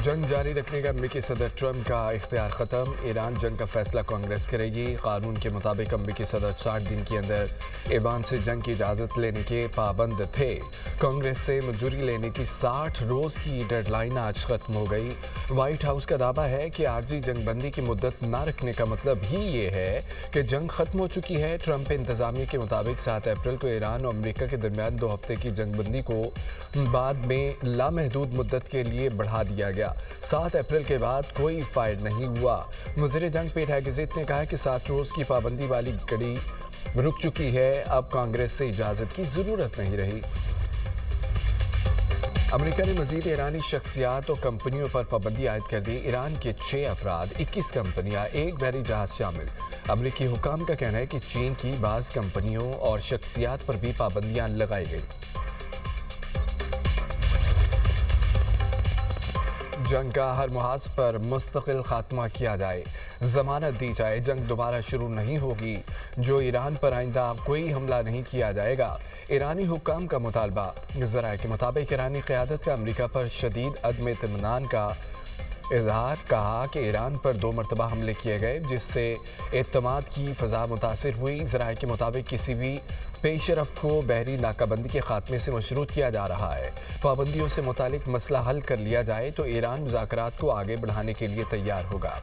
जंग जारी रखने का अमेरिकी सदर ट्रंप का इख्तियार ख़त्म। ईरान जंग का फैसला कांग्रेस करेगी। कानून के मुताबिक अमेरिकी सदर 60 दिन के अंदर ईरान से जंग की इजाज़त लेने के पाबंद थे। कांग्रेस से मंजूरी लेने की 60 रोज़ की डेडलाइन आज ख़त्म हो गई। व्हाइट हाउस का दावा है कि आर्जी जंगबंदी की मुद्दत न रखने का मतलब ही ये है कि जंग ख़त्म हो चुकी है। ट्रंप इंतज़ामिया के मुताबिक 7 अप्रैल को ईरान और अमेरिका के दरमियान 2 हफ्ते की जंगबंदी को बाद में लामहदूद मुद्दत के लिए बढ़ा दिया गया। 7 अप्रैल के बाद कोई फायर नहीं हुआ। वज़ीर जंग पेट हेगेज़िट ने कहा कि 7 रोज़ की पाबंदी वाली कड़ी रुक चुकी है। अब कांग्रेस से इजाज़त की ज़रूरत नहीं रही। अमेरिका ने मज़ीद ईरानी शख्सियात और कंपनियों पर पाबंदी आयद कर दी। ईरान के 6 अफराद, 21 कंपनियां, 1 बहरी जहाज शामिल। अमेरिकी हुकाम का कहना है कि चीन की बाज़ कंपनियों और शख्सियात पर भी पाबंदियां लगाई गई। जंग का हर मुहाज पर मुस्तकिल खात्मा किया जाए, जमानत दी जाए, जंग दोबारा शुरू नहीं होगी। जो ईरान पर आइंदा कोई हमला नहीं किया जाएगा। ईरानी हुक्काम का मुतालबा। ज़राए के मुताबिक ईरानी क़यादत का अमेरिका पर शदीद अदम इत्मीनान का इजहार। कहा कि ईरान पर 2 मरतबा हमले किए गए जिससे एतमाद की फ़ज़ा मुतासिर हुई। ज़राए के मुताबिक किसी भी पेशरफ्त को बहरी नाकाबंदी के खात्मे से मशरूत किया जा रहा है। पाबंदियों से मुतालिक मसला हल कर लिया जाए तो ईरान मुज़ाकरात को आगे बढ़ाने के लिए तैयार होगा।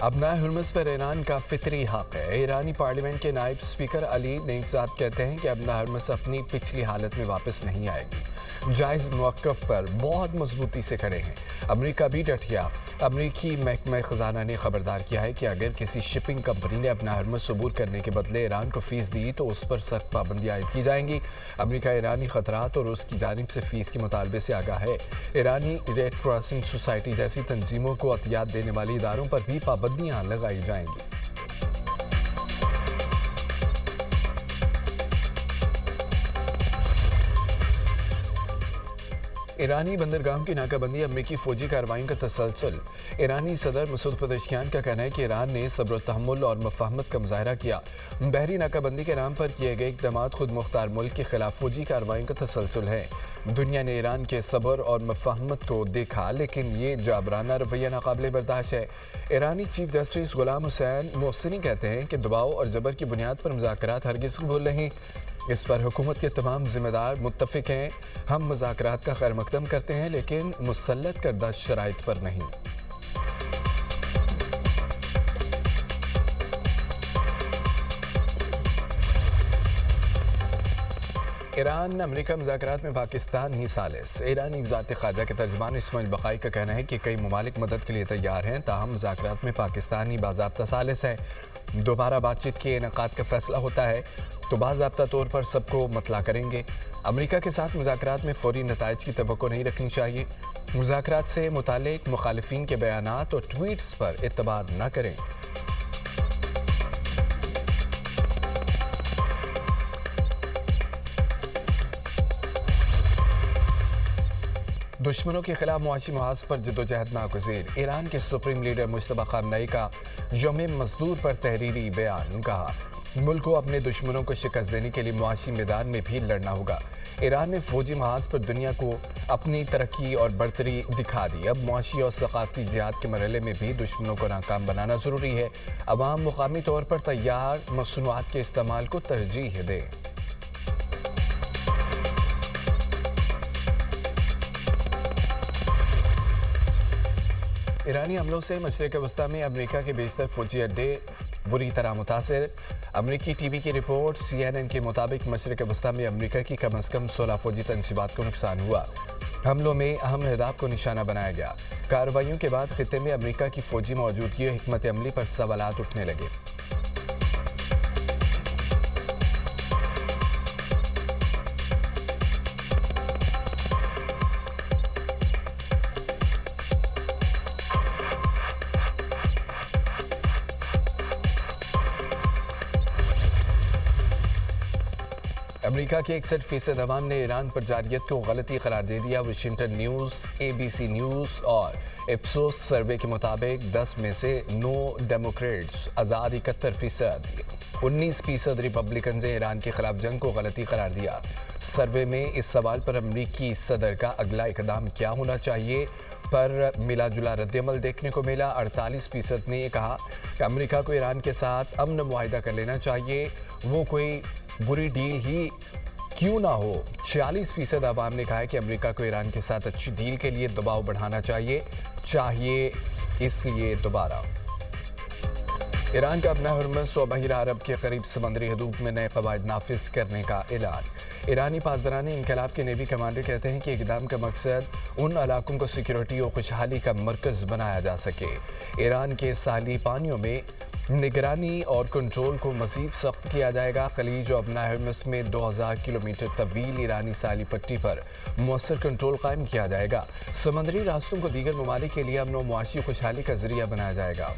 अपना हुर्मुज़ पर ईरान का फितरी हक है। ईरानी पार्लियामेंट के नायब स्पीकर अली नेगज़ाद कहते हैं कि अपना हुर्मुज़ अपनी पिछली हालत में वापस नहीं आएगी। जायज़ मौक़िफ़ पर बहुत मजबूती से खड़े हैं। अमेरिका भी डट गया। अमेरिकी महकमा ख़जाना ने खबरदार किया है कि अगर किसी शिपिंग कंपनी ने अपना हुर्मुज़ सबूर करने के बदले ईरान को फ़ीस दी तो उस पर सख्त पाबंदी आयद की जाएंगी। अमेरिका ईरानी ख़तरात और उसकी जानिब से फ़ीस के मुतालबे से आगाह है। ईरानी रेड क्रॉसिंग सोसाइटी जैसी तंजीमों को अतियात देने वाले इदारों पर भी पाबंदियाँ लगाई जाएंगी। ईरानी बंदरगाहों की नाकाबंदी, अमेरिकी फौजी कार्रवाइयों का तसलसल। ईरानी सदर मसूद पज़ेश्कियान का कहना है कि ईरान ने सब्र व तहम्मुल और मफ़ाहमत का मुज़ाहरा किया। बहरी नाकाबंदी के नाम पर किए गए इक़दामात खुद मुख्तार मुल्क के खिलाफ फौजी कार्रवाइयों का तसलसल है। दुनिया ने ईरान के सब्र और मफ़ाहमत को देखा, लेकिन ये जाबराना रवैया नाकाबिले बर्दाश्त है। ईरानी चीफ जस्टिस गुलाम हुसैन मोहसिनी कहते हैं कि दबाव और जबर की बुनियाद पर मुज़ाकरात हरगिज़ कबूल नहीं। इस पर हुकूमत के तमाम जिम्मेदार मुत्तफ़िक हैं। हम मुज़ाकरात का खैर मकदम करते हैं, लेकिन मुसल्लत करदा शराइत पर नहीं। ईरान अमेरिका मुज़ाकरात में पाकिस्तान ही सालिस। ईरानी वज़ारत ख़ारजा के तर्जुमान इस्माइल बक़ाई का कहना है कि कई ममालिक मदद के लिए तैयार हैं, ताहम मुज़ाकरात में पाकिस्तान ही बाज़ाब्ता सालिस है। दोबारा बातचीत के इनेकाद का फैसला होता है तो बाज़ाब्ता तौर पर सबको मतला करेंगे। अमेरिका के साथ मुज़ाकरात में फ़ौरी नताइज की तवक्को नहीं रखनी चाहिए। मुज़ाकरात से मुताल्लिक़ मुखालिफिन के बयानात और ट्वीट्स पर एतबार न करें। दुश्मनों के खिलाफ मुआशी महाज पर जदोजहद नागुज़ीर। ईरान के सुप्रीम लीडर मुश्तबा खामनई का यौम मज़दूर पर तहरीरी बयान। कहा मुल्क को अपने दुश्मनों को शिकस्त देने के लिए मुआशी मैदान में भी लड़ना होगा। ईरान ने फौजी महाज पर दुनिया को अपनी तरक्की और बढ़तरी दिखा दी। अब मुआशी और सकाफती जिहाद के मरहले में भी दुश्मनों को नाकाम बनाना ज़रूरी है। अवाम मुकामी तौर पर तैयार मसनूआत के इस्तेमाल को तरजीह दें। ईरानी हमलों से मशरिक़ वस्ता में अमेरिका के बेशतर फौजी अड्डे बुरी तरह मुतासिर। अमेरिकी टीवी की रिपोर्ट। CNN के मुताबिक मशरिक़ वस्ता में अमेरिका की कम अज़ कम 16 फौजी तनसीबात को नुकसान हुआ। हमलों में अहम अहदाफ को निशाना बनाया गया। कार्रवाइयों के बाद खित्ते में अमेरिका की फौजी मौजूदगी और हिकमत अमली पर सवालात उठने लगे। अमेरिका के 61% अवाम ने ईरान पर जारियत को गलती करार दे दिया। वाशिंगटन न्यूज़, ABC न्यूज़ और इप्सोस सर्वे के मुताबिक 10 में से 9 डेमोक्रेट्स, आज़ाद 71%। 19% रिपब्लिकन ने ईरान के खिलाफ जंग को गलती करार दिया। सर्वे में इस सवाल पर अमरीकी सदर का अगला इकदाम क्या होना चाहिए पर मिला जुला रद्दअमल देखने को मिला। 48% ने कहा कि अमेरिका को ईरान के साथ अमन मुआहिदा कर लेना चाहिए, वो कोई बुरी डील ही क्यों ना हो। 46% अवाम ने कहा है कि अमेरिका को ईरान के साथ अच्छी डील के लिए दबाव बढ़ाना चाहिए इसलिए दोबारा। ईरान का अपना हुर्मुज़ व बहिरा अरब के करीब समंदरी हदूद में नए कवायद नाफिज करने का ऐलान। ईरानी पासदारान इनकलाब के नेवी कमांडर कहते हैं कि इक़दाम का मकसद उन इलाकों को सिक्योरिटी और खुशहाली का मरकज़ बनाया जा सके। ईरान के साहली पानियों में निगरानी और कंट्रोल को मज़ीद सख्त किया जाएगा। खलीज और अपना हुर्मुज़ में 2000 किलोमीटर तवील ईरानी साहली पट्टी पर मौसर कंट्रोल कायम किया जाएगा। समंदरी रास्तों को दीगर ममालिक के लिए अमन व मुआशी खुशहाली का जरिया बनाया जाएगा।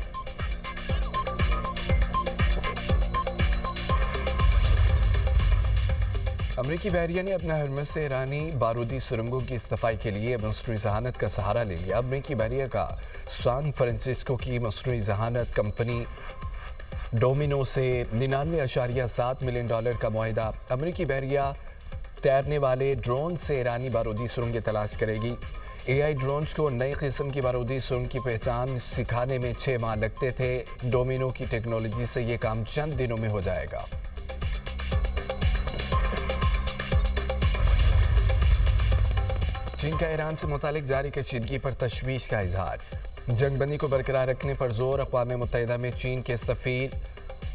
अमरीकी बहरिया ने अपना हुर्मुज़ से ईरानी बारूदी सुरंगों की सफाई के लिए मसनूई जहानत का सहारा ले लिया। अमरीकी बहरिया का सैन फ्रांसिस्को की मसनूई जहानत कंपनी डोमिनो से $99.7 मिलियन का मुआहिदा। अमरीकी बहरिया तैरने वाले ड्रोन से ईरानी बारूदी सुरंगें तलाश करेगी। AI ड्रोन्स को नई किस्म की बारूदी सुरंग की पहचान सिखाने में 6 माह लगते थे। डोमिनो की टेक्नोलॉजी से ये काम चंद दिनों में हो जाएगा। चीन का ईरान से मुतालिक जारी कशीदगी पर तशवीश का इजहार। जंगबंदी को बरकरार रखने पर जोर। अक़वाम मुत्तहिदा में चीन के सफ़ीर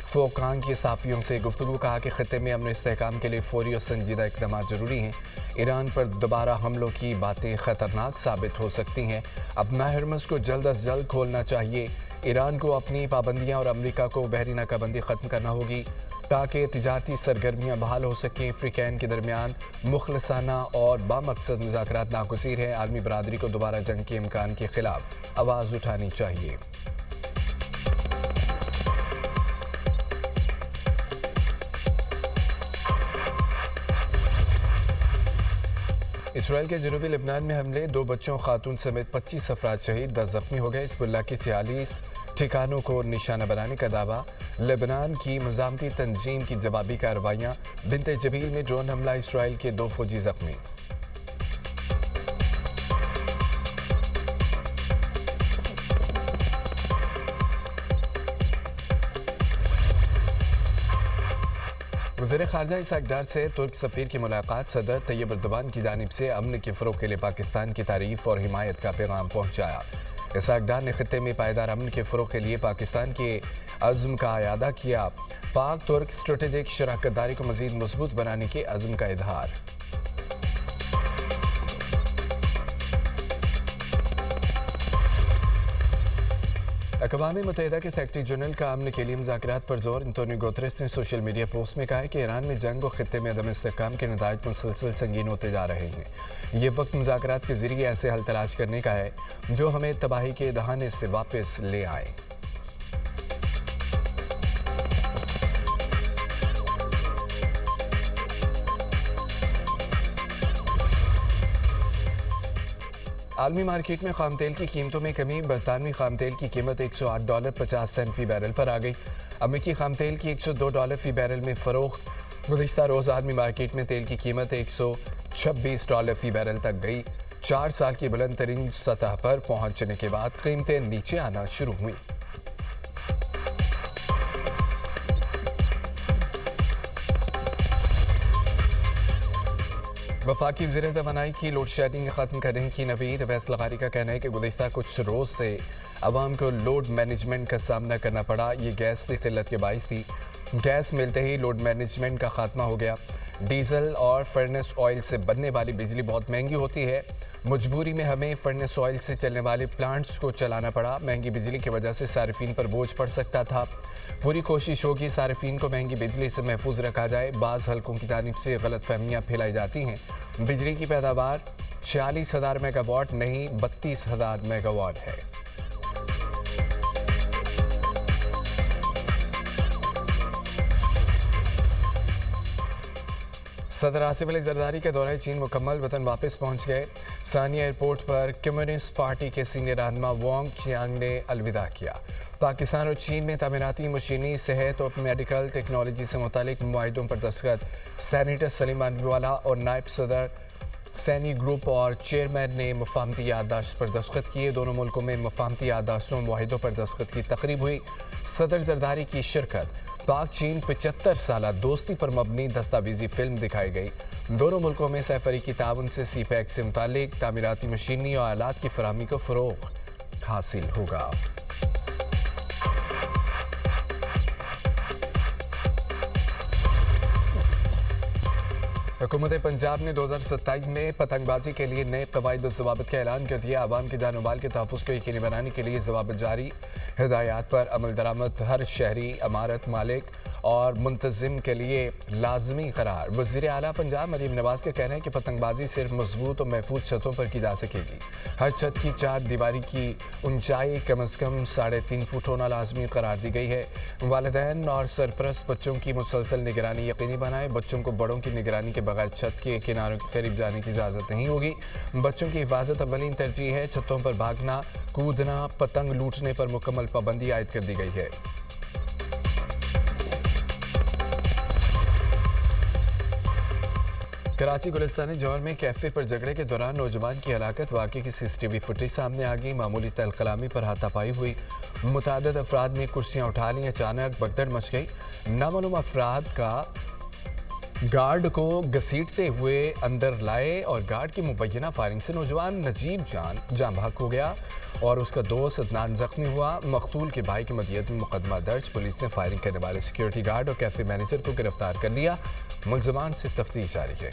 फोकांग की सहाफ़ियों से गुफ्तगू। कहा कि खत्ते में अमन इस्तेहकाम के लिए फौरी और संजीदा इक़दाम जरूरी हैं। ईरान पर दोबारा हमलों की बातें ख़तरनाक साबित हो सकती हैं। अपना हुर्मुज़ को जल्द अज जल्द खोलना चाहिए। ईरान को अपनी पाबंदियाँ और अमरीका को बहरी नाकाबंदी ख़त्म करना होगी ताकि तिजारती सरगर्मियाँ बहाल हो सकें। अफ्रीकैन के दरमियान मुखलसाना और बामकसद मुज़ाकरात नागुज़ीर हैं। आलमी बरादरी को दोबारा जंग के इम्कान के खिलाफ आवाज़ उठानी चाहिए। इसराइल के जनूबी लेबनान में हमले, 2 बच्चों खातून समेत 25 अफराद शहीद, 10 जख्मी हो गए। हिज़्बुल्लाह के 46 ठिकानों को निशाना बनाने का दावा। लेबनान की मुज़ामती तंजीम की जवाबी कार्रवाइयाँ। बिन्ते जबील में ड्रोन हमला, इसराइल के 2 फौजी जख्मी। वज़ीर ख़ारजा इसाक डार से तुर्क सफ़ीर की मुलाकात। सदर तैयब एर्दोगान की जानिब से अमन के फ़रोग़ के लिए पाकिस्तान की तारीफ़ और हिमायत का पैगाम पहुँचाया। इसाक डार ने खित्ते में पायदार अमन के फ़रोग़ के लिए पाकिस्तान के अज़्म का अयादा किया। पाक तुर्क स्ट्रेटेजिक शराकत दारी को मज़ीद मज़बूत बनाने के अज़्म का इज़हार। अक़वाम मुत्तहिदा के सेक्रेटरी जनरल का अमन के लिए मुज़ाकरात पर जोर। एंटोनियो गुतेरेस ने सोशल मीडिया पोस्ट में कहा है कि ईरान में जंग और खित्ते में अदम इस्तेहकाम के नताइज मुसलसल संगीन होते जा रहे हैं। ये वक्त मुज़ाकरात के ज़रिए ऐसे हल तलाश करने का है जो हमें तबाही के दहाने से वापस ले आए। आलमी मार्केट में खाम तेल की कीमतों में कमी। बरतानवी खाम तेल की कीमत $108.50 फ़ी बैरल पर आ गई। अमेरिकी खाम तेल की $102 फ़ी बैरल में फ़रोख्त। गुज़िश्ता रोज़ आलमी मार्केट में तेल की कीमत $126 फ़ी बैरल तक गई। 4 साल की बुलंद तरीन सतह पर पहुंचने के बाद कीमतें नीचे आना शुरू हुई। वफाकी वज़ीर तवानाई की लोड शेडिंग ख़त्म करने की नवीद। अवैस लगारी का कहना है कि गुज़िश्ता कुछ रोज़ से आवाम को लोड मैनेजमेंट का सामना करना पड़ा। ये गैस की किल्लत के बाइस थी। गैस मिलते ही लोड मैनेजमेंट का खात्मा हो गया। डीजल और फर्नेस ऑयल से बनने वाली बिजली बहुत महंगी होती है। मजबूरी में हमें फर्नेस ऑयल से चलने वाले प्लांट्स को चलाना पड़ा। महंगी बिजली की वजह से सार्फिन पर बोझ पड़ सकता था। पूरी कोशिश होगी सार्फिन को महंगी बिजली से महफूज रखा जाए। बाज़ हल्कों की जानिब से गलत फहमियाँ फैलाई जाती हैं। बिजली की पैदावार 46,000 मेगावाट नहीं 32,000 मेगावाट है। सदर आसिफ अली जरदारी का दौरा चीन मुकम्मल, वतन वापस पहुंच गए। सानिया एयरपोर्ट पर कम्युनिस्ट पार्टी के सीनियर रहनुमा वांग चियांग ने अलविदा किया। پاکستان اور چین میں تعمیراتی مشینی صحت اور میڈیکل ٹیکنالوجی سے متعلق معاہدوں پر دستخط۔ سینیٹر سلیمان والا اور نائب صدر سینی گروپ اور چیئرمین نے مفاہمتی یادداشت پر دستخط کیے۔ دونوں ملکوں میں مفاہمتی یادداشتوں اور معاہدوں پر دستخط کی تقریب ہوئی۔ صدر زرداری کی شرکت۔ پاک چین 75 سالہ دوستی پر مبنی دستاویزی فلم دکھائی گئی۔ دونوں ملکوں میں سہ فریقی تعاون سے سی پیک سے متعلق تعمیراتی مشینری اور آلات کی فراہمی کو فروغ حاصل ہوگا۔ حکومت پنجاب نے 2027 میں پتنگ بازی کے لیے نئے قواعد و ضوابط کا اعلان کر دیا۔ عوام کے جان و مال کے تحفظ کو یقینی بنانے کے لیے ضوابط جاری۔ ہدایات پر عمل درآمد ہر شہری، عمارت مالک اور منتظم کے لیے لازمی قرار۔ وزیر اعلیٰ پنجاب مریم نواز کا کہنا ہے کہ پتنگ بازی صرف مضبوط اور محفوظ چھتوں پر کی جا سکے گی۔ ہر چھت کی چار دیواری کی اونچائی کم از کم 3.5 فٹ ہونا لازمی قرار دی گئی ہے۔ والدین اور سرپرست بچوں کی مسلسل نگرانی یقینی بنائیں۔ بچوں کو بڑوں کی نگرانی کے بغیر چھت کے کناروں کے قریب جانے کی اجازت نہیں ہوگی۔ بچوں کی حفاظت اولین ترجیح ہے۔ چھتوں پر بھاگنا، کودنا، پتنگ لوٹنے پر مکمل پابندی عائد کر دی گئی ہے۔ کراچی گلستان جوہر میں کیفے پر جھگڑے کے دوران نوجوان کی ہلاکت۔ واقعے کی سی سی ٹی وی فوٹیج سامنے آ گئی۔ معمولی تل کلامی پر ہاتھا پائی ہوئی۔ متعدد افراد نے کرسیاں اٹھا لیں۔ اچانک بھگدڑ مچ گئی۔ نامعلوم افراد کا گارڈ کو گھسیٹتے ہوئے اندر لائے اور گارڈ کی مبینہ فائرنگ سے نوجوان نجیب جان بحق ہو گیا اور اس کا دوست عدنان زخمی ہوا۔ مقتول کے بھائی کی مدیت میں مقدمہ درج۔ پولیس نے فائرنگ کرنے والے سیکیورٹی گارڈ اور کیفے مینیجر کو گرفتار کر لیا۔ ملزمان سے تفتیش جاری ہے۔